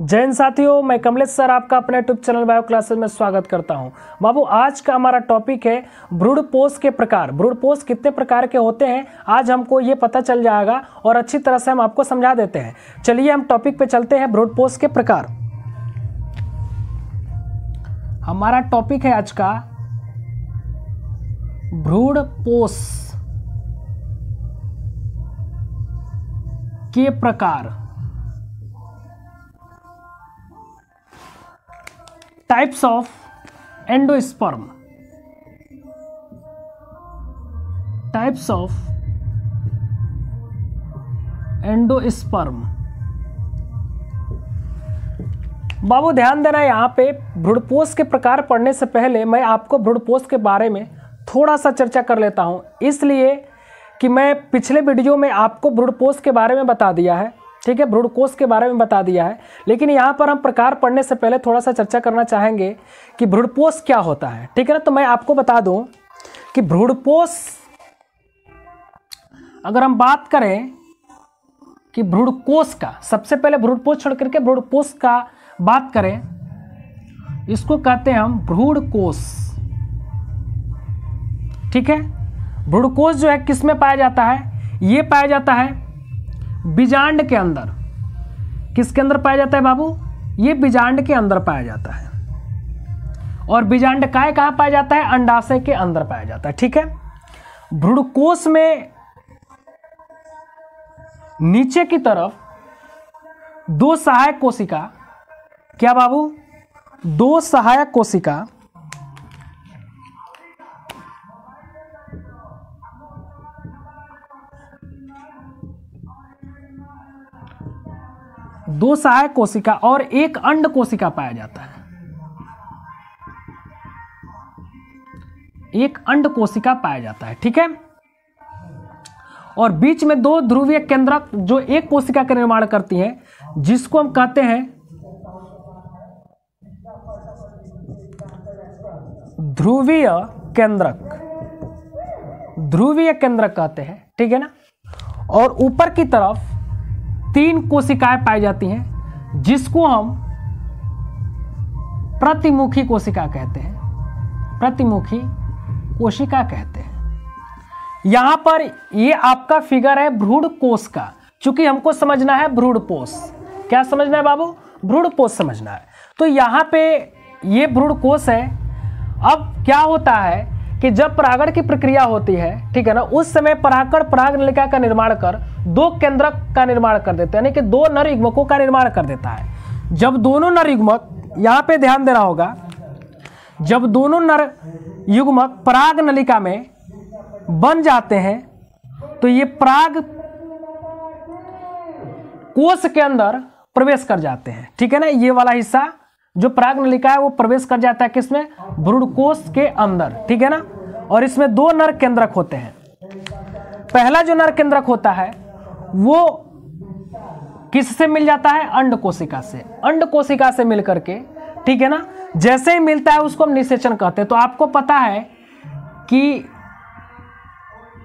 जय हिंद साथियों, मैं कमलेश सर आपका अपने यूट्यूब चैनल बायो क्लासेस में स्वागत करता हूं। बाबू, आज का हमारा टॉपिक है भ्रूणपोष के प्रकार। भ्रूणपोष कितने प्रकार के होते हैं आज हमको ये पता चल जाएगा और अच्छी तरह से हम आपको समझा देते हैं। चलिए हम टॉपिक पे चलते हैं, भ्रूणपोष के प्रकार। हमारा टॉपिक है आज का भ्रूणपोष के प्रकार। Types of endosperm. Types of endosperm. बाबू ध्यान देना, यहाँ पे भ्रूणपोष के प्रकार पढ़ने से पहले मैं आपको भ्रूणपोष के बारे में थोड़ा सा चर्चा कर लेता हूँ, इसलिए कि मैं पिछले वीडियो में आपको भ्रूणपोष के बारे में बता दिया है, ठीक है, भ्रूणकोष के बारे में बता दिया है। लेकिन यहाँ पर हम प्रकार पढ़ने से पहले थोड़ा सा चर्चा करना चाहेंगे कि भ्रूणपोष क्या होता है, ठीक है ना। तो मैं आपको बता दूं कि भ्रूणपोष, अगर हम बात करें कि भ्रूणकोष का, सबसे पहले भ्रूणपोष छोड़ करके भ्रूणपोष का बात करें, इसको कहते हैं हम भ्रूणकोष, ठीक है। भ्रूणकोष जो है किस में पाया जाता है? ये पाया जाता है बीजांड के अंदर। किसके अंदर पाया जाता है बाबू? ये बीजांड के अंदर पाया जाता है। और बीजांड कहाँ पाया जाता है? अंडाशय के अंदर पाया जाता है, ठीक है। भ्रूणकोष में नीचे की तरफ दो सहायक कोशिका, क्या बाबू? दो सहायक कोशिका कोशिका और एक अंड कोशिका पाया जाता है। एक अंड कोशिका पाया जाता है, ठीक है। और बीच में दो ध्रुवीय केंद्रक जो एक कोशिका का निर्माण करती हैं, जिसको हम कहते हैं ध्रुवीय केंद्रक। ध्रुवीय केंद्रक कहते हैं, ठीक है ना। और ऊपर की तरफ तीन कोशिकाएं पाई जाती हैं, जिसको हम प्रतिमुखी कोशिका कहते हैं। प्रतिमुखी कोशिका कहते हैं। यहां पर ये आपका फिगर है भ्रूणकोष का। चूंकि हमको समझना है भ्रूणपोष। क्या समझना है बाबू? भ्रूणपोष समझना है। तो यहां पे ये भ्रूणकोष है। अब क्या होता है कि जब परागण की प्रक्रिया होती है, ठीक है ना, उस समय परागकण परागनलिका का निर्माण कर दो केंद्रक का निर्माण कर देते हैं, यानी कि दो नर युग्मकों का निर्माण कर देता है। जब दोनों नर युग्मक, यहां पे ध्यान देना होगा, जब दोनों नर युग्मक परागनलिका में बन जाते हैं तो ये पराग कोश के अंदर प्रवेश कर जाते हैं, ठीक है ना। ये वाला हिस्सा जो परागनलिका है वो प्रवेश कर जाता है किसमें? भ्रूणकोष के अंदर, ठीक है ना। और इसमें दो नर केंद्रक होते हैं। पहला जो नर केंद्रक होता है वो किससे मिल जाता है? अंड कोशिका से। अंड कोशिका से मिल करके, ठीक है ना, जैसे ही मिलता है उसको हम निषेचन कहते हैं। तो आपको पता है कि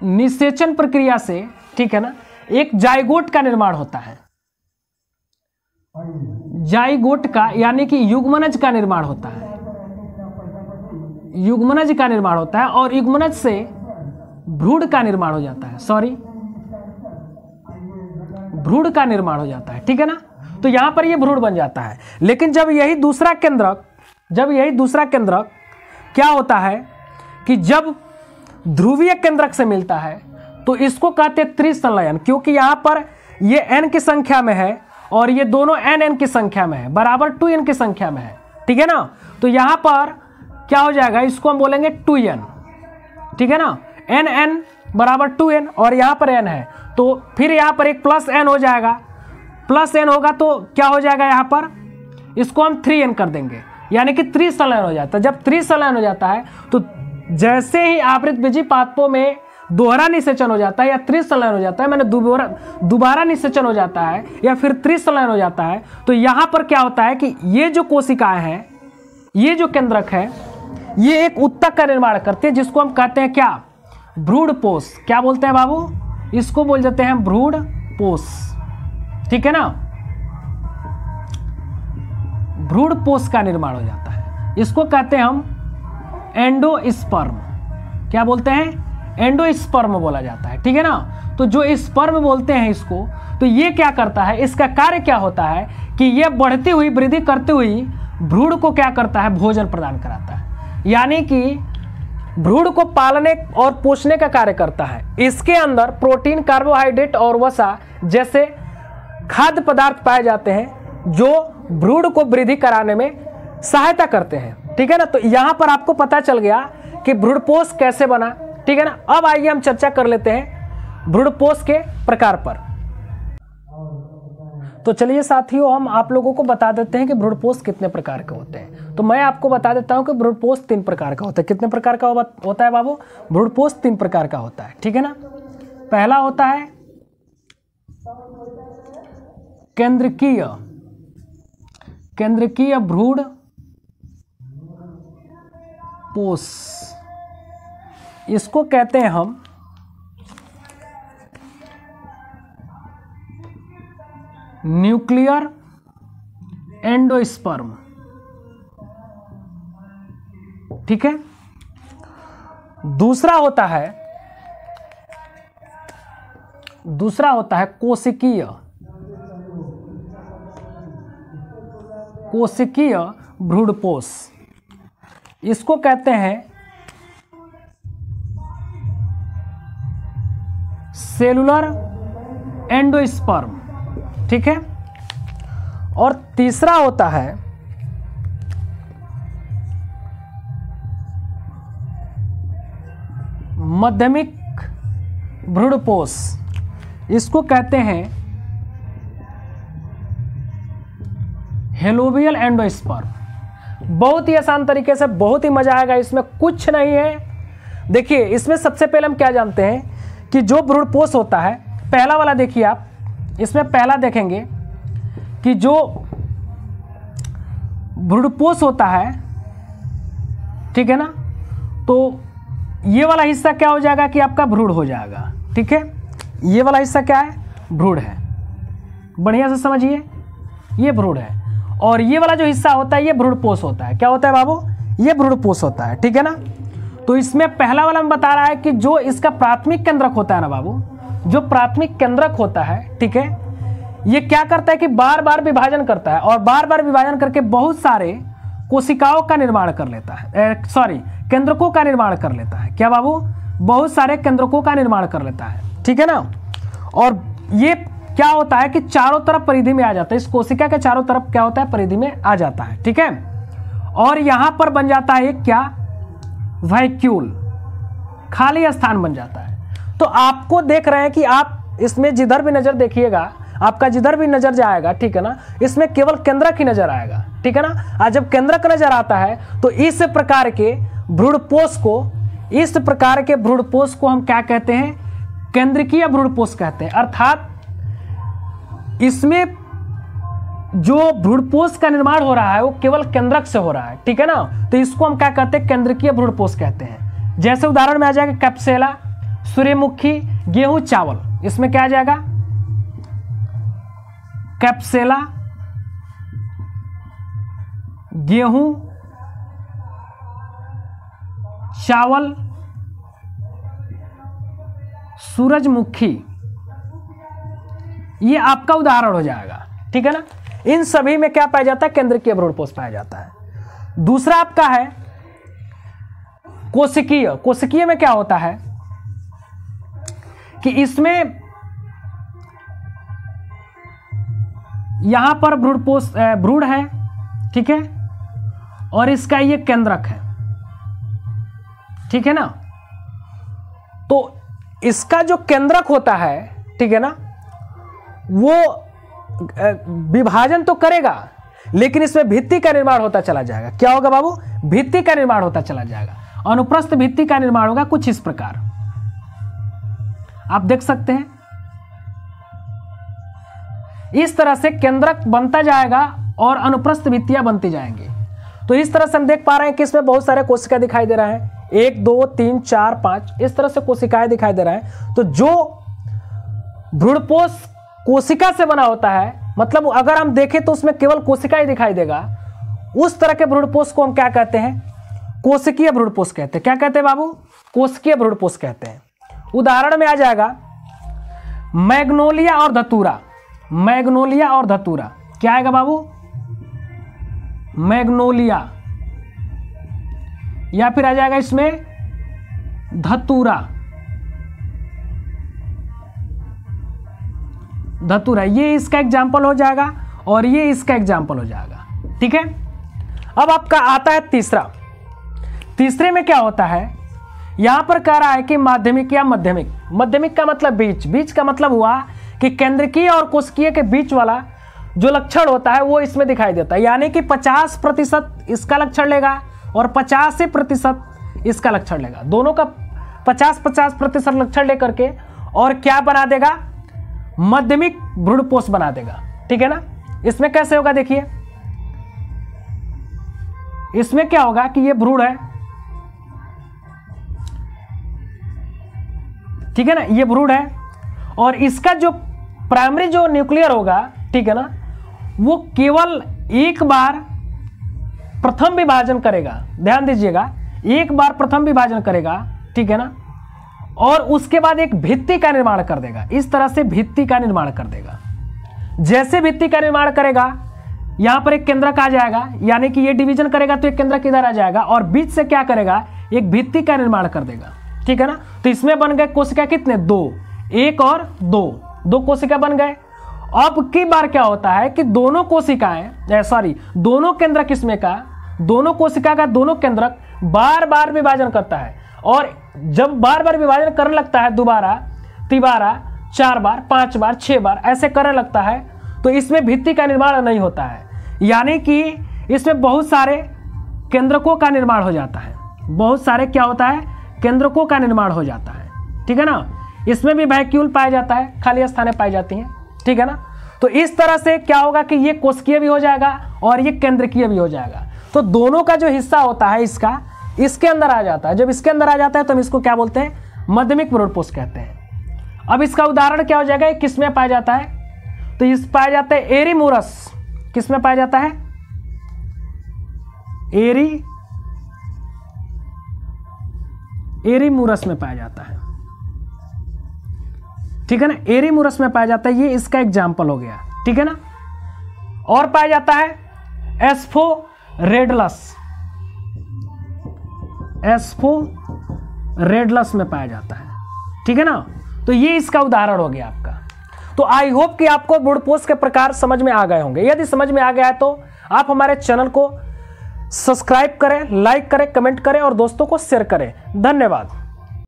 निषेचन प्रक्रिया से, ठीक है ना, एक जाइगोट का निर्माण होता है। जाइगोट का यानी कि युग्मनज का निर्माण होता है। युग्मनज का निर्माण होता है और युग्मनज से भ्रूण का निर्माण हो जाता है। सॉरी, भ्रूण का निर्माण हो जाता है, ठीक है ना। तो यहां पर ये भ्रूण बन जाता है। लेकिन जब यही दूसरा केंद्रक क्या होता है कि जब ध्रुवीय केंद्रक से मिलता है तो इसको कहते हैं त्रिसंलयन, क्योंकि यहां पर ये n की संख्या में है और ये दोनों n की संख्या में है, बराबर 2n की संख्या में है, ठीक है ना। तो यहां पर क्या हो जाएगा? इसको हम बोलेंगे 2n, ठीक है ना। n बराबर 2n और यहां पर n है, तो फिर यहां पर एक प्लस n हो जाएगा। प्लस n होगा तो क्या हो जाएगा? यहां पर इसको हम 3n कर देंगे, यानी कि त्रिसंलयन हो जाता है। जब त्रिसंलयन हो जाता है तो जैसे ही आवृत बीजी पादपों में दोहरा निषेचन हो जाता है या त्रिसंलयन हो जाता है, मैंने दोबारा निषेचन हो जाता है या फिर त्रिसंलयन हो जाता है, तो यहां पर क्या होता है कि ये जो कोशिकाएं हैं, ये जो केंद्रक है, ये एक उत्तक का निर्माण करते हैं, जिसको हम कहते हैं क्या? भ्रूणपोष। क्या बोलते हैं बाबू? इसको बोल देते हैं भ्रूणपोष, ठीक है ना। भ्रूणपोष का निर्माण हो जाता है। इसको कहते हैं हम एंडोस्पर्म। क्या बोलते हैं? एंडोस्पर्म बोला जाता है, ठीक है ना। तो जो स्पर्म बोलते हैं इसको, तो ये क्या करता है, इसका कार्य क्या होता है कि ये बढ़ती हुई, वृद्धि करती हुई भ्रूण को क्या करता है, भोजन प्रदान कराता है, यानी कि भ्रूण को पालने और पोषने का कार्य करता है। इसके अंदर प्रोटीन, कार्बोहाइड्रेट और वसा जैसे खाद्य पदार्थ पाए जाते हैं जो भ्रूण को वृद्धि कराने में सहायता करते हैं, ठीक है ना। तो यहां पर आपको पता चल गया कि भ्रूणपोष कैसे बना, ठीक है ना। अब आइए हम चर्चा कर लेते हैं भ्रूणपोष के प्रकार पर। तो चलिए साथियों, हम आप लोगों को बता देते हैं कि भ्रूणपोष कितने प्रकार के होते हैं। तो मैं आपको बता देता हूं कि भ्रूणपोष 3 प्रकार का होता है। कितने प्रकार का होता है बाबू? भ्रूणपोष 3 प्रकार का होता है, ठीक है ना। पहला होता है केंद्रकीय भ्रूणपोष। इसको कहते हैं हम न्यूक्लियर एंडोस्पर्म, ठीक है। दूसरा होता है कोशिकीय भ्रूणपोष। इसको कहते हैं सेलुलर एंडोस्पर्म, ठीक है। और तीसरा होता है माध्यमिक भ्रूणपोष। इसको कहते हैं हेलोवियल एंडोस्पर्म। बहुत ही आसान तरीके से, बहुत ही मजा आएगा, इसमें कुछ नहीं है। देखिए, इसमें सबसे पहले हम क्या जानते हैं कि जो भ्रूणपोष होता है, पहला वाला देखिए आप, इसमें पहला देखेंगे कि जो भ्रूणपोष होता है, ठीक है ना, तो ये वाला हिस्सा क्या हो जाएगा कि आपका भ्रूण हो जाएगा, ठीक है। ये वाला हिस्सा क्या है? भ्रूण है। बढ़िया से समझिए, ये भ्रूण है। और ये वाला जो हिस्सा होता है ये भ्रूणपोष होता है। क्या होता है बाबू? ये भ्रूणपोष होता है, ठीक है ना। तो इसमें पहला वाला हम बता रहा है कि जो इसका प्राथमिक केंद्रक होता है ना बाबू, जो प्राथमिक केंद्रक होता है, ठीक है, ये क्या करता है कि बार बार विभाजन करता है और बार बार विभाजन करके बहुत सारे कोशिकाओं का निर्माण कर लेता है, केंद्रकों का निर्माण कर लेता है। क्या बाबू? बहुत सारे केंद्रकों का निर्माण कर लेता है, ठीक है ना। और ये क्या होता है कि चारों तरफ परिधि में आ जाता है, इस कोशिका के चारों तरफ क्या होता है, परिधि में आ जाता है, ठीक है। और यहां पर बन जाता है क्या? वैक्यूल, खाली स्थान बन जाता है। तो आपको देख रहे हैं कि आप इसमें जिधर भी नजर देखिएगा, आपका जिधर भी नजर जाएगा, ठीक है ना, इसमें केवल केंद्रक ही नजर आएगा, ठीक है ना। और जब केंद्रक नजर आता है तो इस प्रकार के भ्रूणपोष को हम क्या कहते हैं? केंद्रकीय भ्रूणपोष कहते हैं। अर्थात इसमें जो भ्रूणपोष का निर्माण हो रहा है वो केवल केंद्रक से हो रहा है, ठीक है ना। तो इसको हम क्या कहते हैं? केंद्रकीय भ्रूणपोष कहते हैं। जैसे उदाहरण में आ जाएगा कैप्सेला, सूर्यमुखी, गेहूं, चावल। इसमें क्या आ जाएगा? कैप्सेला, गेहूं, चावल, सूरजमुखी, ये आपका उदाहरण हो जाएगा, ठीक है ना। इन सभी में क्या पाया जाता है? केंद्रकीय भ्रूणपोष पाया जाता है। दूसरा आपका है कोशिकीय। कोशिकीय में क्या होता है कि इसमें यहां पर भ्रूण है, ठीक है, और इसका ये केंद्रक है, ठीक है ना। तो इसका जो केंद्रक होता है, ठीक है ना, वो विभाजन तो करेगा लेकिन इसमें भित्ति का निर्माण होता चला जाएगा। क्या होगा बाबू? भित्ति का निर्माण होता चला जाएगा। अनुप्रस्थ भित्ति का निर्माण होगा कुछ इस प्रकार, आप देख सकते हैं। इस तरह से केंद्रक बनता जाएगा और अनुप्रस्थ भित्तियां बनती जाएंगी। तो इस तरह से हम देख पा रहे हैं कि इसमें बहुत सारे कोशिका दिखाई दे रहे हैं, 1 2 3 4 5 इस तरह से कोशिकाएं दिखाई दे रहा है। तो जो भ्रूणपोष कोशिका से बना होता है, मतलब अगर हम देखें तो उसमें केवल कोशिका ही दिखाई देगा, उस तरह के भ्रूणपोष को हम क्या कहते हैं? कोशिकीय भ्रूणपोष कहते हैं। क्या कहते हैं बाबू? कोशिकीय भ्रूणपोष कहते हैं। उदाहरण में आ जाएगा मैग्नोलिया और धतूरा। मैग्नोलिया और धतूरा क्या आएगा बाबू? मैग्नोलिया, या फिर आ जाएगा इसमें धतूरा। धतूरा ये इसका एग्जाम्पल हो जाएगा और ये इसका एग्जाम्पल हो जाएगा। ठीक है, अब आपका आता है तीसरा। तीसरे में क्या होता है? यहां पर कह रहा है कि माध्यमिक या मध्यमिक। मध्यमिक का मतलब बीच, बीच का मतलब हुआ कि केंद्रकीय और कोशिकीय के बीच वाला जो लक्षण होता है वो इसमें दिखाई देता है। यानी कि 50% इसका लक्षण लेगा और 50% इसका लक्षण लेगा। दोनों का 50-50% लक्षण लेकर के और क्या बना देगा? माध्यमिक भ्रूणपोष बना देगा। ठीक है ना? इसमें कैसे होगा देखिए, इसमें क्या होगा कि ये भ्रूण है, ठीक है ना, ये भ्रूण है और इसका जो प्राइमरी जो न्यूक्लियर होगा, ठीक है ना, वो केवल एक बार प्रथम विभाजन करेगा। ध्यान दीजिएगा, एक बार प्रथम विभाजन करेगा, ठीक है ना, और उसके बाद एक भित्ति का निर्माण कर देगा। इस तरह से भित्ति का निर्माण कर देगा। जैसे भित्ति का निर्माण करेगा, यहां पर एक केंद्रक आ जाएगा, यानी कि ये डिवीजन करेगा तो एक केंद्रक इधर आ जाएगा और बीच से क्या करेगा? एक भित्ति का निर्माण कर देगा। ठीक है ना? तो इसमें बन गए कोशिका कितने? 2, 1 और 2 कोशिका बन गए। अब की बार क्या होता है कि दोनों कोशिकाएं, दोनों केंद्रक इसमें का, दोनों कोशिका का दोनों केंद्रक बार बार विभाजन करता है और जब बार बार विभाजन करने लगता है, दोबारा, तिबारा, 4 बार, 5 बार, 6 बार ऐसे करने लगता है, तो इसमें भित्ति का निर्माण नहीं होता है। यानी कि इसमें बहुत सारे केंद्रकों का निर्माण हो जाता है। बहुत सारे क्या होता है? केंद्रकों का निर्माण हो जाता है। ठीक है ना? इसमें भी वैक्यूल पाया जाता है, खाली स्थानें पाई जाती हैं। ठीक है ना? तो इस तरह से क्या होगा कि ये कोशिकीय भी हो जाएगा और ये केंद्रकीय भी हो जाएगा। तो दोनों का जो हिस्सा होता है इसका, इसके अंदर आ जाता है। जब इसके अंदर आ जाता है तो हम इसको क्या बोलते हैं? माध्यमिक भ्रूणपोष कहते हैं। अब इसका उदाहरण क्या हो जाएगा? किस में पाया जाता है? तो इस पाया जाता है एरीमूरस। किस में पाया जाता है? एरीमूरस में पाया जाता है। ठीक है ना? एरीमूरस में पाया जाता है। ये इसका एग्जाम्पल हो गया। ठीक है ना? और पाया जाता है एस्फोरेडलस। एस्फोरेडलस में पाया जाता है। ठीक है ना? तो ये इसका उदाहरण हो गया आपका। तो आई होप कि आपको भ्रूणपोष के प्रकार समझ में आ गए होंगे। यदि समझ में आ गया है तो आप हमारे चैनल को सब्सक्राइब करें, लाइक करें, कमेंट करें और दोस्तों को शेयर करें। धन्यवाद।